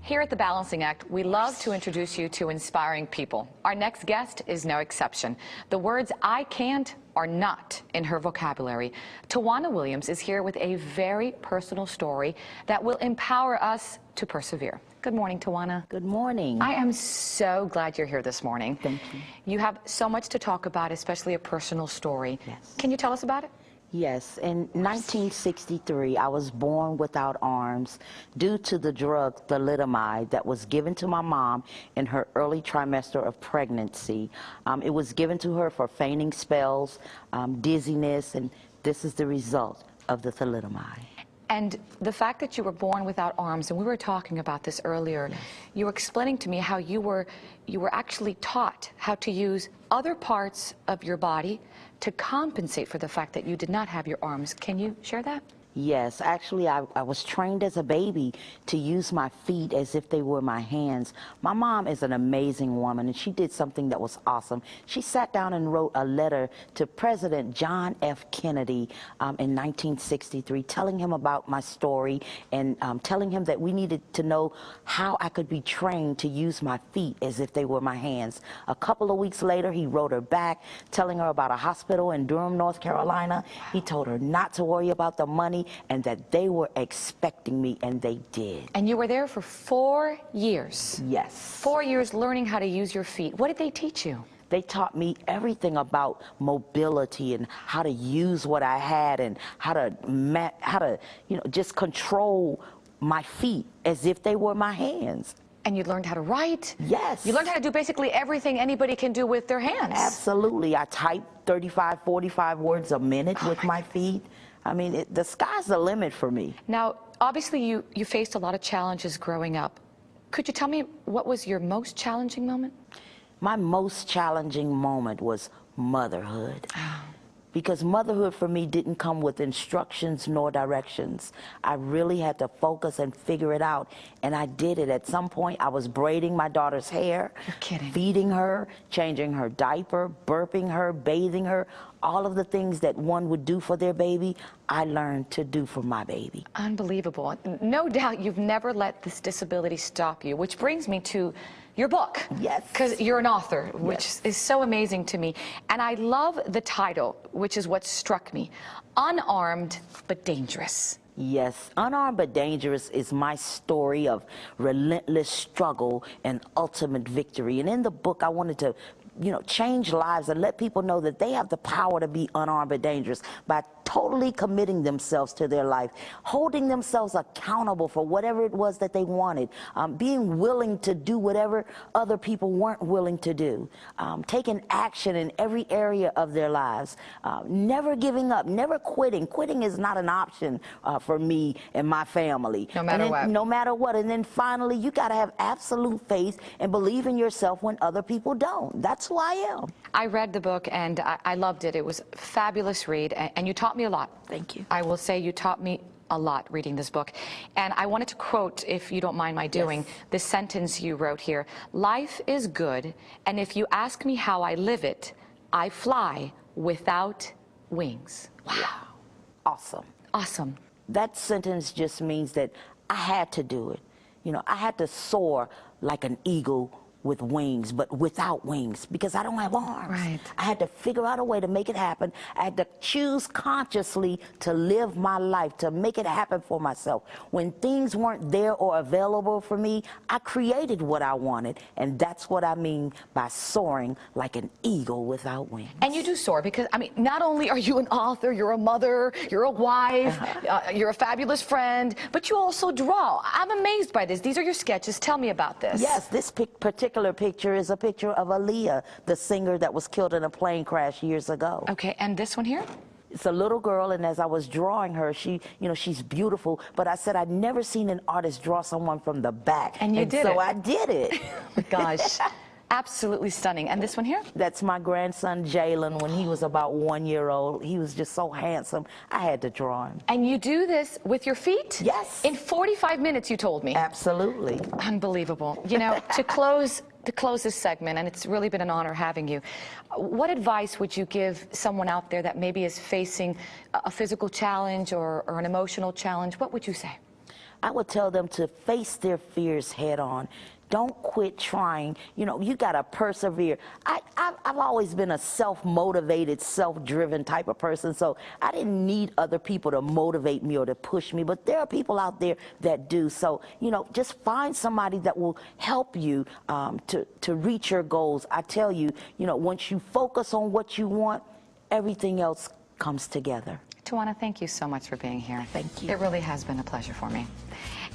Here at The Balancing Act, we love to introduce you to inspiring people. Our next guest is no exception. The words "I can't" are not in her vocabulary. Tawana Williams is here with a very personal story that will empower us to persevere. Good morning, Tawana. Good morning. I am so glad you're here this morning. Thank you. You have so much to talk about, especially a personal story. Yes. Can you tell us about it? Yes, in 1963, I was born without arms due to the drug thalidomide that was given to my mom in her early trimester of pregnancy. It was given to her for fainting spells, dizziness, and this is the result of the thalidomide. And the fact that you were born without arms, and we were talking about this earlier, yes. You were explaining to me how you were actually taught how to use other parts of your body to compensate for the fact that you did not have your arms. Can you share that? Yes, actually I was trained as a baby to use my feet as if they were my hands. My mom is an amazing woman, and she did something that was awesome. She sat down and wrote a letter to President John F. Kennedy in 1963, telling him about my story and telling him that we needed to know how I could be trained to use my feet as if they were my hands. A couple of weeks later, he wrote her back, telling her about a hospital in Durham, North Carolina. He told her not to worry about the money, and that they were expecting me, and they did. And you were there for 4 years. Yes. 4 years learning how to use your feet. What did they teach you? They taught me everything about mobility and how to use what I had and how to just control my feet as if they were my hands. And you learned how to write? Yes. You learned how to do basically everything anybody can do with their hands. Absolutely. I type 35, 45 words a minute with my feet. I mean, the sky's the limit for me. Now, obviously, you faced a lot of challenges growing up. Could you tell me what was your most challenging moment? My most challenging moment was motherhood. Because motherhood for me didn't come with instructions nor directions. I really had to focus and figure it out, and I did it. At some point, I was braiding my daughter's hair, You're kidding. Feeding her, changing her diaper, burping her, bathing her. All of the things that one would do for their baby, I learned to do for my baby. Unbelievable. No doubt you've never let this disability stop you, which brings me to your book. Yes. Because you're an author, which yes. is so amazing to me. And I love the title, which is what struck me. Unarmed but Dangerous. Yes, Unarmed but Dangerous is my story of relentless struggle and ultimate victory. And in the book, I wanted to change lives and let people know that they have the power to be unarmed but dangerous by totally committing themselves to their life, holding themselves accountable for whatever it was that they wanted, being willing to do whatever other people weren't willing to do, taking action in every area of their lives, never giving up, never quitting. Quitting is not an option for me and my family. No matter what. No matter what. And then finally, you got to have absolute faith and believe in yourself when other people don't. That's who I am. I read the book and I loved it. It was a fabulous read, and you taught me a lot. Thank you. I will say you taught me a lot reading this book. And I wanted to quote, if you don't mind my doing, yes. this sentence you wrote here. Life is good, and if you ask me how I live it, I fly without wings. Wow. Yeah. Awesome. Awesome. That sentence just means that I had to do it. I had to soar like an eagle with wings, but without wings, because I don't have arms. Right. I had to figure out a way to make it happen. I had to choose consciously to live my life, to make it happen for myself. When things weren't there or available for me, I created what I wanted, and that's what I mean by soaring like an eagle without wings. And you do soar, because, I mean, not only are you an author, you're a mother, you're a wife, you're a fabulous friend, but you also draw. I'm amazed by this. These are your sketches. Tell me about this. Yes, this particular picture is a picture of Aaliyah, the singer that was killed in a plane crash years ago. Okay, and this one here? It's a little girl, and as I was drawing her, she's beautiful, but I said I'd never seen an artist draw someone from the back. And you did so it. I did it. Oh my gosh. Absolutely stunning. And this one here? That's my grandson, Jalen, when he was about 1 year old. He was just so handsome. I had to draw him. And you do this with your feet? Yes. In 45 minutes, you told me. Absolutely. Unbelievable. To close this segment, and it's really been an honor having you, what advice would you give someone out there that maybe is facing a physical challenge or an emotional challenge? What would you say? I would tell them to face their fears head on. Don't quit trying. You know, you got to persevere. I've always been a self-motivated, self-driven type of person, so I didn't need other people to motivate me or to push me, but there are people out there that do. So, you know, just find somebody that will help you to reach your goals. I tell you, you know, once you focus on what you want, everything else comes together. Tawana, thank you so much for being here. Thank you. It really has been a pleasure for me.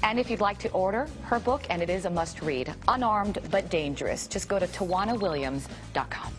And if you'd like to order her book, and it is a must-read, Unarmed but Dangerous, just go to TawanaWilliams.com.